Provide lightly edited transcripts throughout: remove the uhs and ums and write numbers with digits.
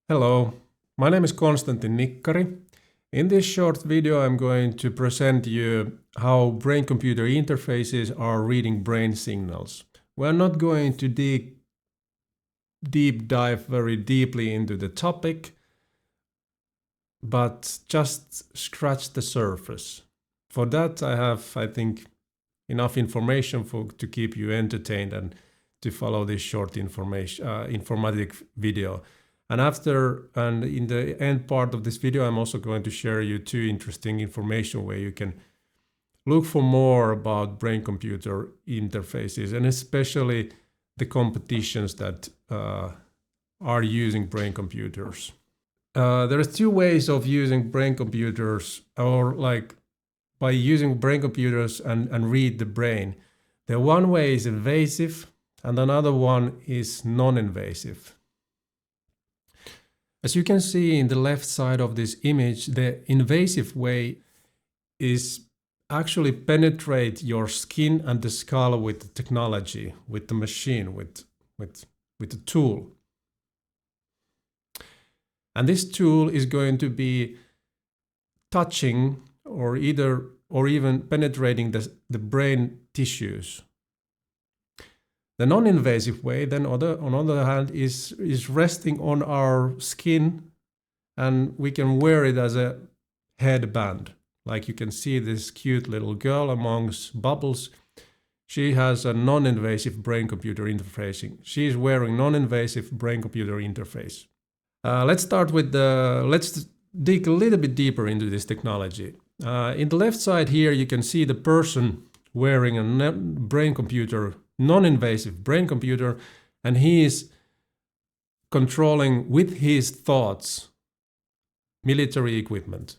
Hello, my name is Konstantin Nikkari. In this short video I'm going to present you how brain-computer interfaces are reading brain signals. We're not going to deep dive very deeply into the topic, but just scratch the surface. For that I have, I think, enough information to keep you entertained and to follow this short informative video. And in the end part of this video, I'm also going to share you two interesting information where you can look for more about brain-computer interfaces, and especially the competitions that are using brain computers. There are two ways of using brain computers, or like by using brain computers and read the brain. The one way is invasive, and another one is non-invasive. As you can see in the left side of this image, the invasive way is actually penetrate your skin and the skull with the technology, with the machine, with the tool. And this tool is going to be touching or even penetrating the brain tissues. The non-invasive way, then on the other hand, is resting on our skin, and we can wear it as a headband. Like you can see this cute little girl amongst bubbles. She has a non-invasive brain-computer interfacing. She is wearing non-invasive brain-computer interface. Let's dig a little bit deeper into this technology. In the left side here, you can see the person wearing a brain-computer, non-invasive brain computer, and he is controlling with his thoughts military equipment.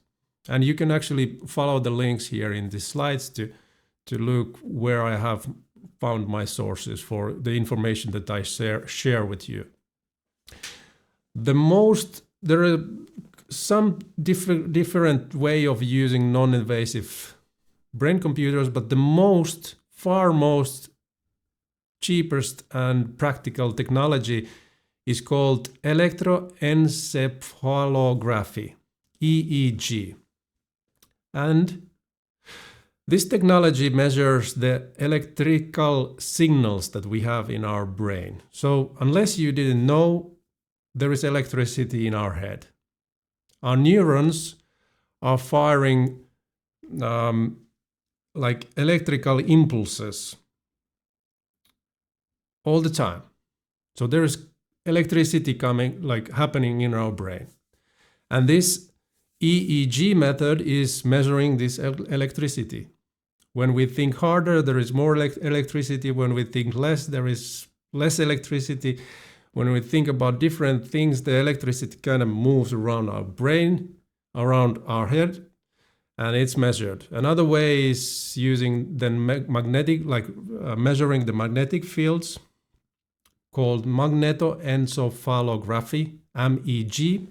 And you can actually follow the links here in the slides to look where I have found my sources for the information that I share with you. There are some different way of using non-invasive brain computers, but the far most cheapest and practical technology is called electroencephalography, EEG. And this technology measures the electrical signals that we have in our brain. So unless you didn't know, there is electricity in our head. Our neurons are firing like electrical impulses all the time. So there is electricity happening in our brain. And this EEG method is measuring this electricity. When we think harder, there is more electricity. When we think less, there is less electricity. When we think about different things, the electricity kind of moves around our brain, around our head, and it's measured. Another way is using then measuring the magnetic fields, called magnetoencephalography, MEG.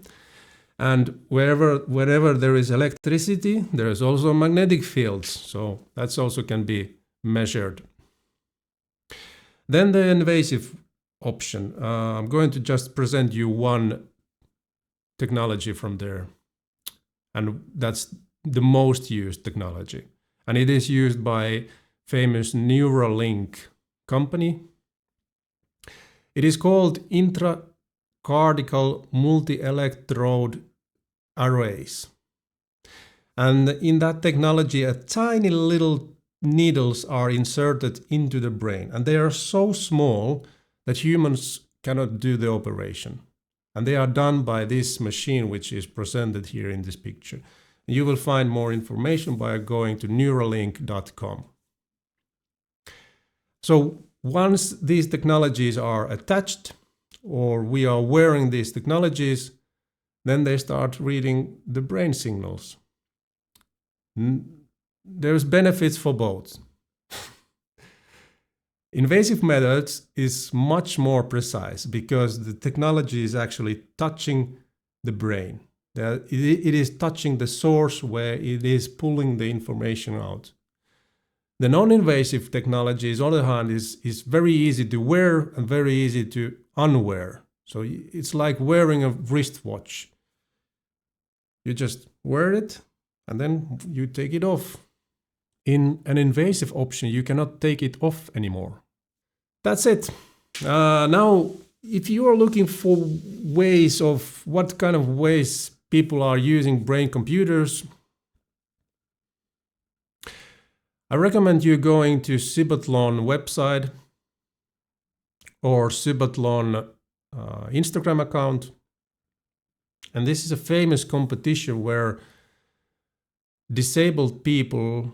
And wherever there is electricity, there is also magnetic fields. So that also can be measured. Then the invasive option. I'm going to just present you one technology from there. And that's the most used technology. And it is used by famous Neuralink company. It is called intracortical multi-electrode arrays. And in that technology, a tiny little needles are inserted into the brain. And they are so small that humans cannot do the operation. And they are done by this machine, which is presented here in this picture. You will find more information by going to Neuralink.com. So once these technologies are attached, or we are wearing these technologies, then they start reading the brain signals. There's benefits for both. Invasive methods is much more precise because the technology is actually touching the brain. It is touching the source where it is pulling the information out. The non-invasive technology, on the other hand, is very easy to wear and very easy to unwear. So it's like wearing a wristwatch. You just wear it and then you take it off. In an invasive option, you cannot take it off anymore. That's it. Now, if you are looking for ways of what kind of ways people are using brain computers, I recommend you going to Cybathlon website or Cybathlon Instagram account. And this is a famous competition where disabled people,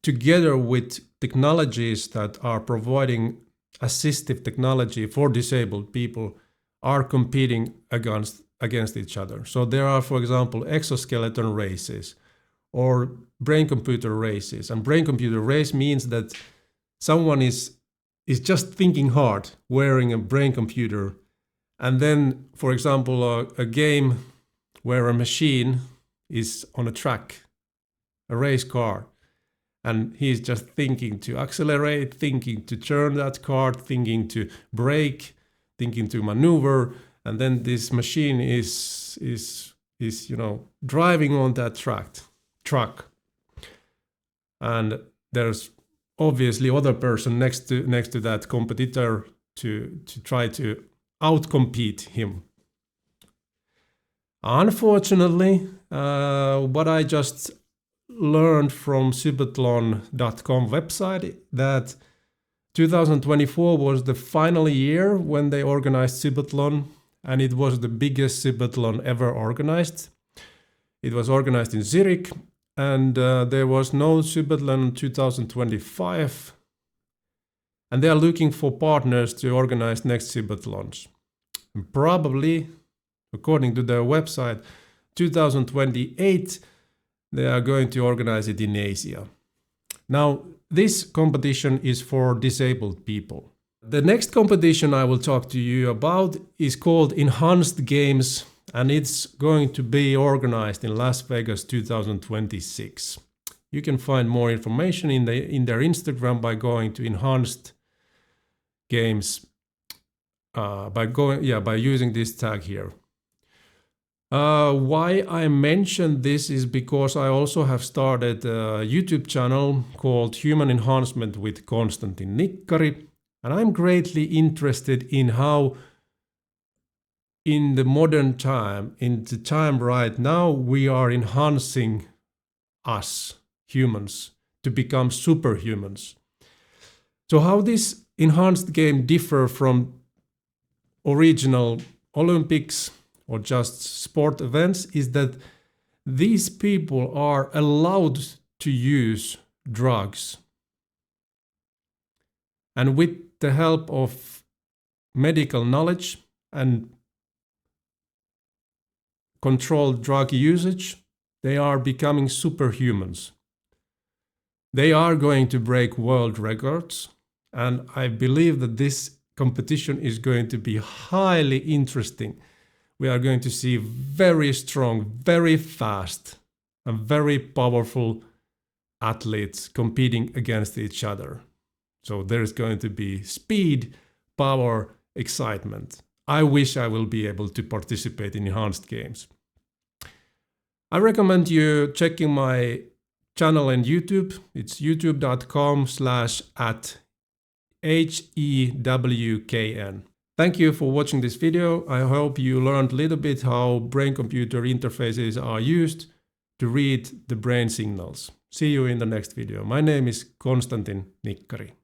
together with technologies that are providing assistive technology for disabled people, are competing against each other. So there are, for example, exoskeleton races or brain-computer races. And brain-computer race means that someone is just thinking hard wearing a brain computer. And then, for example, a game where a machine is on a track, a race car, and he's just thinking to accelerate, thinking to turn that car, thinking to brake, thinking to maneuver, and then this machine is driving on that truck, and there's obviously other person next to that competitor to try to outcompete him. Unfortunately, what I just learned from Cybathlon.com website that 2024 was the final year when they organized Cybathlon, and it was the biggest Cybathlon ever organized. It was organized in Zurich, and there was no Cybathlon 2025, and they are looking for partners to organize next Cybathlons. And probably, according to their website, 2028 they are going to organize it in Asia. Now, this competition is for disabled people. The next competition I will talk to you about is called Enhanced Games, and it's going to be organized in Las Vegas 2026. You can find more information in their Instagram by going to Enhanced Games by using this tag here. Why I mentioned this is because I also have started a YouTube channel called Human Enhancement with Konstantin Nikkari, and I'm greatly interested in how in the modern time, in the time right now, we are enhancing us humans to become superhumans. So how this enhanced game differ from original Olympics or just sport events is that these people are allowed to use drugs. And with the help of medical knowledge and controlled drug usage, they are becoming superhumans. They are going to break world records, and I believe that this competition is going to be highly interesting. We are going to see very strong, very fast, and very powerful athletes competing against each other. So there's going to be speed, power, excitement. I wish I will be able to participate in enhanced games. I recommend you checking my channel on YouTube. It's youtube.com/@HEWKN. Thank you for watching this video. I hope you learned a little bit how brain-computer interfaces are used to read the brain signals. See you in the next video. My name is Konstantin Nikkari.